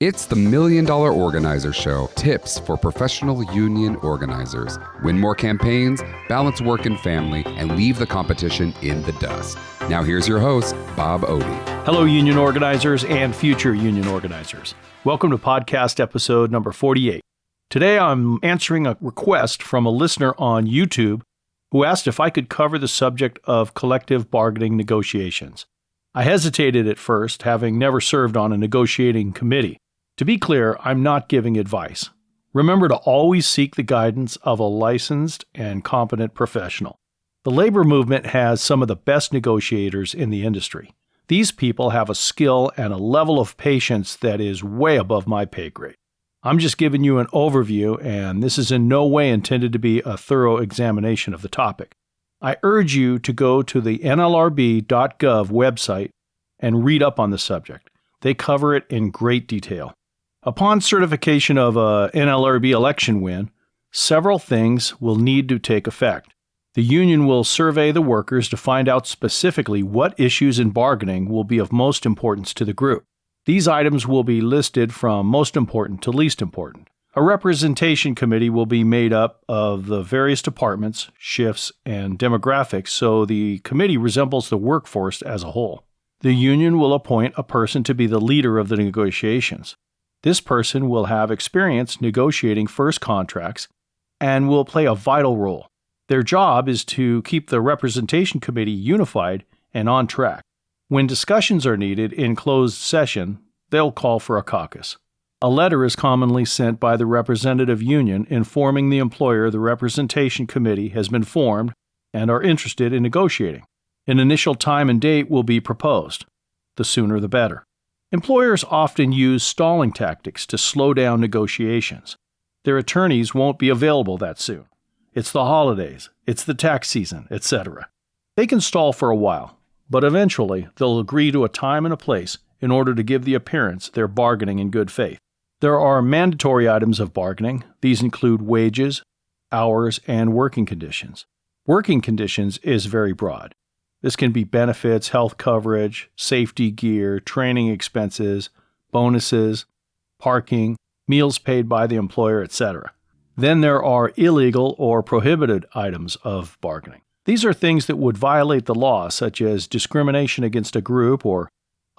It's the $1 Million Organizer Show. Tips for professional union organizers. Win more campaigns, balance work and family, and leave the competition in the dust. Now here's your host, Bob Odie. Hello, union organizers and future union organizers. Welcome to podcast episode number 48. Today I'm answering a request from a listener on YouTube who asked if I could cover the subject of collective bargaining negotiations. I hesitated at first, having never served on a negotiating committee. To be clear, I'm not giving advice. Remember to always seek the guidance of a licensed and competent professional. The labor movement has some of the best negotiators in the industry. These people have a skill and a level of patience that is way above my pay grade. I'm just giving you an overview, and this is in no way intended to be a thorough examination of the topic. I urge you to go to the NLRB.gov website and read up on the subject. They cover it in great detail. Upon certification of a NLRB election win, several things will need to take effect. The union will survey the workers to find out specifically what issues in bargaining will be of most importance to the group. These items will be listed from most important to least important. A representation committee will be made up of the various departments, shifts, and demographics, so the committee resembles the workforce as a whole. The union will appoint a person to be the leader of the negotiations. This person will have experience negotiating first contracts and will play a vital role. Their job is to keep the representation committee unified and on track. When discussions are needed in closed session, they'll call for a caucus. A letter is commonly sent by the representative union informing the employer the representation committee has been formed and are interested in negotiating. An initial time and date will be proposed. The sooner the better. Employers often use stalling tactics to slow down negotiations. Their attorneys won't be available that soon. It's the holidays, it's the tax season, etc. They can stall for a while, but eventually they'll agree to a time and a place in order to give the appearance they're bargaining in good faith. There are mandatory items of bargaining. These include wages, hours, and working conditions. Working conditions is very broad. This can be benefits, health coverage, safety gear, training expenses, bonuses, parking, meals paid by the employer, etc. Then there are illegal or prohibited items of bargaining. These are things that would violate the law, such as discrimination against a group or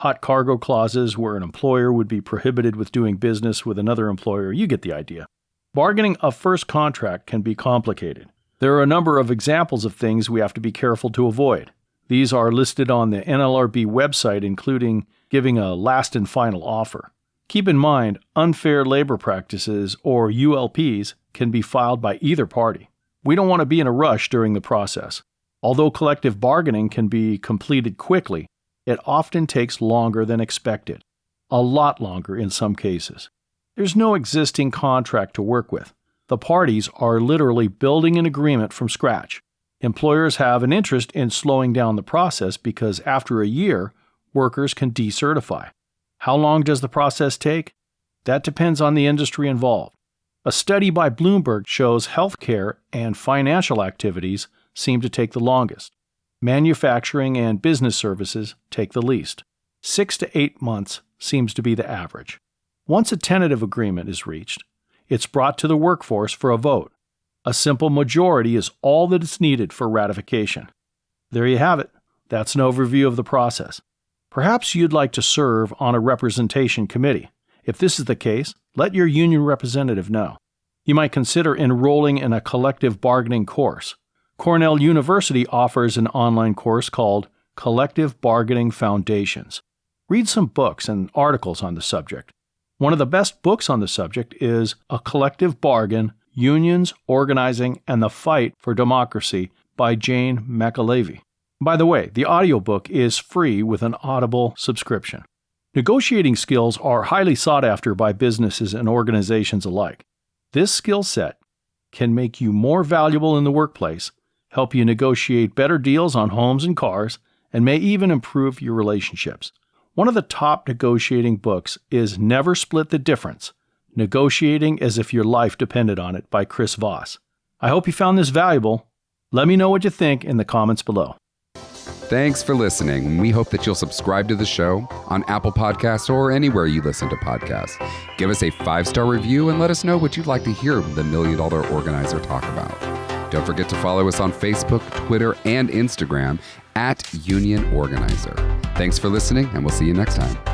hot cargo clauses where an employer would be prohibited with doing business with another employer. You get the idea. Bargaining a first contract can be complicated. There are a number of examples of things we have to be careful to avoid. These are listed on the NLRB website, including giving a last and final offer. Keep in mind, unfair labor practices, or ULPs, can be filed by either party. We don't want to be in a rush during the process. Although collective bargaining can be completed quickly, it often takes longer than expected. A lot longer in some cases. There's no existing contract to work with. The parties are literally building an agreement from scratch. Employers have an interest in slowing down the process because after a year, workers can decertify. How long does the process take? That depends on the industry involved. A study by Bloomberg shows healthcare and financial activities seem to take the longest. Manufacturing and business services take the least. 6 to 8 months seems to be the average. Once a tentative agreement is reached, it's brought to the workforce for a vote. A simple majority is all that is needed for ratification. There you have it. That's an overview of the process. Perhaps you'd like to serve on a representation committee. If this is the case, let your union representative know. You might consider enrolling in a collective bargaining course. Cornell University offers an online course called Collective Bargaining Foundations. Read some books and articles on the subject. One of the best books on the subject is A Collective Bargain, Unions, Organizing, and the Fight for Democracy by Jane McAlevey. By the way, the audiobook is free with an Audible subscription. Negotiating skills are highly sought after by businesses and organizations alike. This skill set can make you more valuable in the workplace, help you negotiate better deals on homes and cars, and may even improve your relationships. One of the top negotiating books is Never Split the Difference, Negotiating as If Your Life Depended on It by Chris Voss. I hope you found this valuable. Let me know what you think in the comments below. Thanks for listening. We hope that you'll subscribe to the show on Apple Podcasts or anywhere you listen to podcasts. Give us a 5-star review and let us know what you'd like to hear the $1 Million Organizer talk about. Don't forget to follow us on Facebook, Twitter, and Instagram @Union Organizer. Thanks for listening, and we'll see you next time.